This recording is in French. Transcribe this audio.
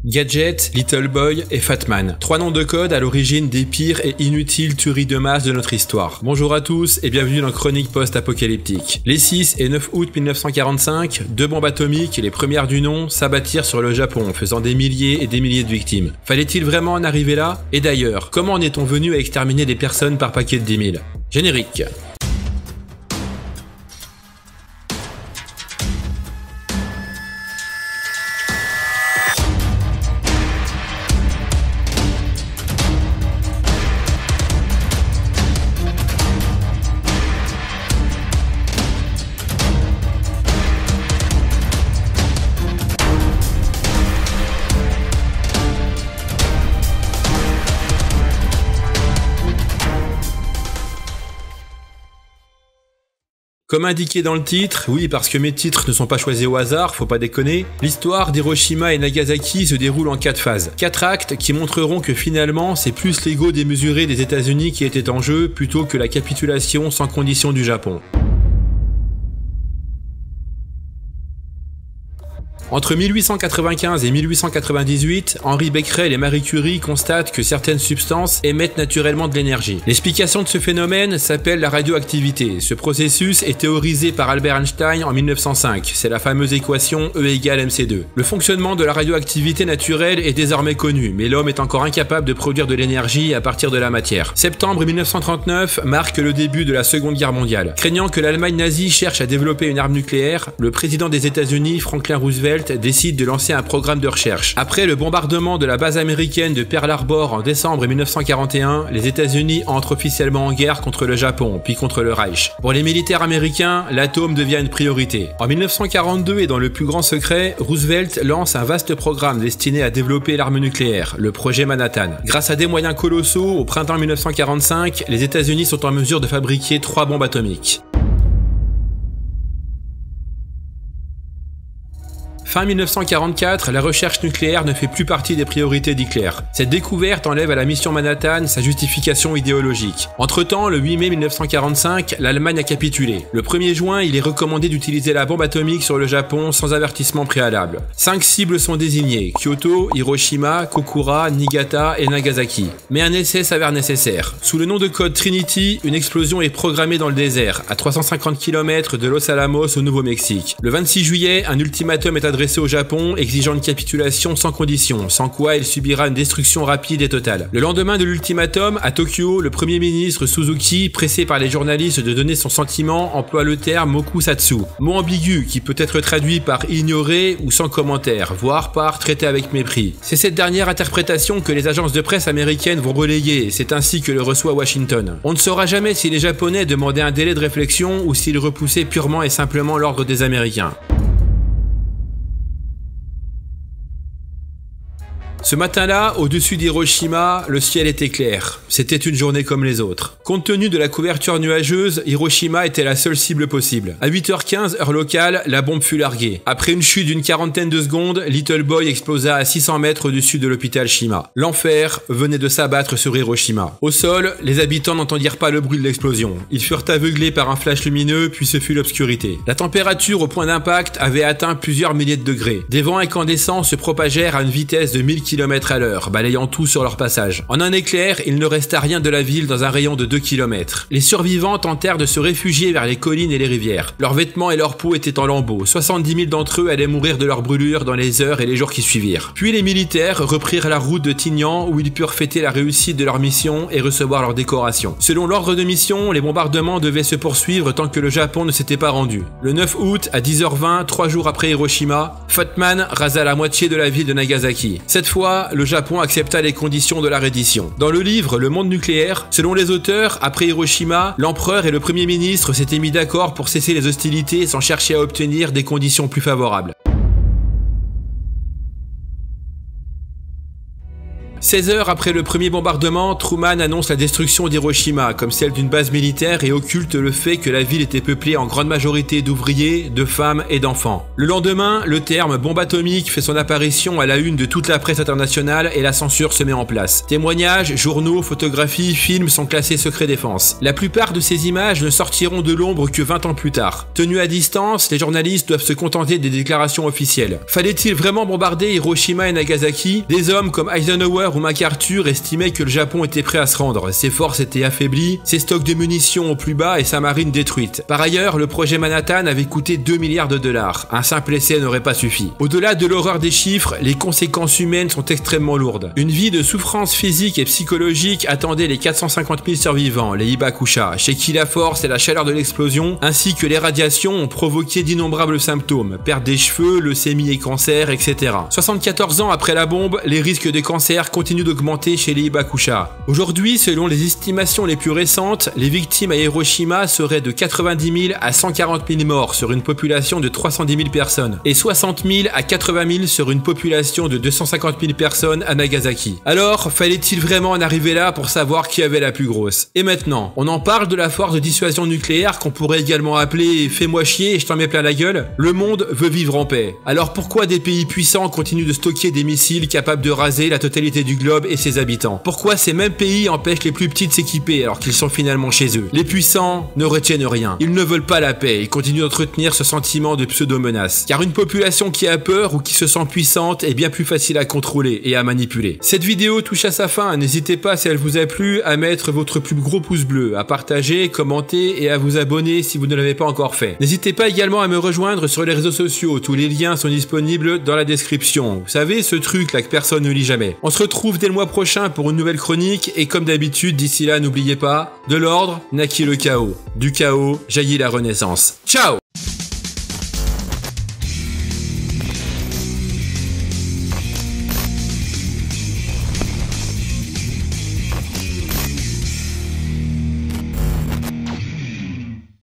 Gadget, Little Boy et Fat Man. 3 noms de code à l'origine des pires et inutiles tueries de masse de notre histoire. Bonjour à tous et bienvenue dans Chronique Post-Apocalyptique. Les 6 et 9 août 1945, 2 bombes atomiques, les premières du nom, s'abattirent sur le Japon, faisant des milliers et des milliers de victimes. Fallait-il vraiment en arriver là? Et d'ailleurs, comment en est-on venu à exterminer des personnes par paquet de 10 000? Générique. Comme indiqué dans le titre, oui parce que mes titres ne sont pas choisis au hasard, faut pas déconner, l'histoire d'Hiroshima et Nagasaki se déroule en 4 phases. 4 actes qui montreront que finalement c'est plus l'ego démesuré des États-Unis qui était en jeu plutôt que la capitulation sans condition du Japon. Entre 1895 et 1898, Henri Becquerel et Marie Curie constatent que certaines substances émettent naturellement de l'énergie. L'explication de ce phénomène s'appelle la radioactivité. Ce processus est théorisé par Albert Einstein en 1905. C'est la fameuse équation E égale mc2. Le fonctionnement de la radioactivité naturelle est désormais connu, mais l'homme est encore incapable de produire de l'énergie à partir de la matière. Septembre 1939 marque le début de la Seconde Guerre mondiale. Craignant que l'Allemagne nazie cherche à développer une arme nucléaire, le président des États-Unis, Franklin Roosevelt, décide de lancer un programme de recherche. Après le bombardement de la base américaine de Pearl Harbor en décembre 1941, les États-Unis entrent officiellement en guerre contre le Japon, puis contre le Reich. Pour les militaires américains, l'atome devient une priorité. En 1942 et dans le plus grand secret, Roosevelt lance un vaste programme destiné à développer l'arme nucléaire, le projet Manhattan. Grâce à des moyens colossaux, au printemps 1945, les États-Unis sont en mesure de fabriquer 3 bombes atomiques. Fin 1944, la recherche nucléaire ne fait plus partie des priorités d'Hitler. Cette découverte enlève à la mission Manhattan sa justification idéologique. Entre-temps, le 8 mai 1945, l'Allemagne a capitulé. Le 1er juin, il est recommandé d'utiliser la bombe atomique sur le Japon sans avertissement préalable. 5 cibles sont désignées, Kyoto, Hiroshima, Kokura, Niigata et Nagasaki. Mais un essai s'avère nécessaire. Sous le nom de code Trinity, une explosion est programmée dans le désert, à 350 km de Los Alamos au Nouveau-Mexique. Le 26 juillet, un ultimatum est adressé au Japon, exigeant une capitulation sans condition, sans quoi il subira une destruction rapide et totale. Le lendemain de l'ultimatum, à Tokyo, le premier ministre Suzuki, pressé par les journalistes de donner son sentiment, emploie le terme mokusatsu, mot ambigu qui peut être traduit par ignorer ou sans commentaire, voire par traiter avec mépris. C'est cette dernière interprétation que les agences de presse américaines vont relayer, et c'est ainsi que le reçoit Washington. On ne saura jamais si les Japonais demandaient un délai de réflexion ou s'ils repoussaient purement et simplement l'ordre des Américains. Ce matin-là, au-dessus d'Hiroshima, le ciel était clair. C'était une journée comme les autres. Compte tenu de la couverture nuageuse, Hiroshima était la seule cible possible. À 8h15, heure locale, la bombe fut larguée. Après une chute d'une quarantaine de secondes, Little Boy explosa à 600 mètres au-dessus de l'hôpital Shima. L'enfer venait de s'abattre sur Hiroshima. Au sol, les habitants n'entendirent pas le bruit de l'explosion. Ils furent aveuglés par un flash lumineux, puis ce fut l'obscurité. La température au point d'impact avait atteint plusieurs milliers de degrés. Des vents incandescents se propagèrent à une vitesse de 1000 km à l'heure, balayant tout sur leur passage. En un éclair, il ne resta rien de la ville dans un rayon de 2 km. Les survivants tentèrent de se réfugier vers les collines et les rivières. Leurs vêtements et leur peau étaient en lambeaux. 70 000 d'entre eux allaient mourir de leurs brûlures dans les heures et les jours qui suivirent. Puis les militaires reprirent la route de Tinian où ils purent fêter la réussite de leur mission et recevoir leur décoration. Selon l'ordre de mission, les bombardements devaient se poursuivre tant que le Japon ne s'était pas rendu. Le 9 août, à 10h20, 3 jours après Hiroshima, Fat Man rasa la moitié de la ville de Nagasaki. Cette fois, le Japon accepta les conditions de la reddition. Dans le livre Le Monde nucléaire, selon les auteurs, après Hiroshima, l'empereur et le premier ministre s'étaient mis d'accord pour cesser les hostilités sans chercher à obtenir des conditions plus favorables. 16 heures après le premier bombardement, Truman annonce la destruction d'Hiroshima comme celle d'une base militaire et occulte le fait que la ville était peuplée en grande majorité d'ouvriers, de femmes et d'enfants. Le lendemain, le terme bombe atomique fait son apparition à la une de toute la presse internationale et la censure se met en place. Témoignages, journaux, photographies, films sont classés secret défense. La plupart de ces images ne sortiront de l'ombre que 20 ans plus tard. Tenus à distance, les journalistes doivent se contenter des déclarations officielles. Fallait-il vraiment bombarder Hiroshima et Nagasaki? Des hommes comme Eisenhower ou MacArthur estimaient que le Japon était prêt à se rendre. Ses forces étaient affaiblies, ses stocks de munitions au plus bas et sa marine détruite. Par ailleurs, le projet Manhattan avait coûté 2 milliards de dollars. Un simple essai n'aurait pas suffi. Au-delà de l'horreur des chiffres, les conséquences humaines sont extrêmement lourdes. Une vie de souffrance physique et psychologique attendait les 450 000 survivants, les Hibakusha, chez qui la force et la chaleur de l'explosion, ainsi que les radiations ont provoqué d'innombrables symptômes, perte des cheveux, leucémie et cancer, etc. 74 ans après la bombe, les risques de cancer continuent d'augmenter chez les Hibakusha. Aujourd'hui, selon les estimations les plus récentes, les victimes à Hiroshima seraient de 90 000 à 140 000 morts sur une population de 310 000 personnes et 60 000 à 80 000 sur une population de 250 000 personnes à Nagasaki. Alors, fallait-il vraiment en arriver là pour savoir qui avait la plus grosse? Et maintenant, on en parle de la force de dissuasion nucléaire qu'on pourrait également appeler « fais-moi chier et je t'en mets plein la gueule ». Le monde veut vivre en paix. Alors pourquoi des pays puissants continuent de stocker des missiles capables de raser la totalité du globe et ses habitants? Pourquoi ces mêmes pays empêchent les plus petits de s'équiper alors qu'ils sont finalement chez eux? Les puissants ne retiennent rien. Ils ne veulent pas la paix et continuent d'entretenir ce sentiment de pseudo-menace. Car une population qui a peur ou qui se sent puissante est bien plus facile à contrôler et à manipuler. Cette vidéo touche à sa fin. N'hésitez pas, si elle vous a plu, à mettre votre plus gros pouce bleu, à partager, commenter et à vous abonner si vous ne l'avez pas encore fait. N'hésitez pas également à me rejoindre sur les réseaux sociaux. Tous les liens sont disponibles dans la description. Vous savez, ce truc là que personne ne lit jamais. On se retrouve dès le mois prochain pour une nouvelle chronique et comme d'habitude, d'ici là, n'oubliez pas, de l'ordre naquit le chaos. Du chaos jaillit la renaissance. Ciao!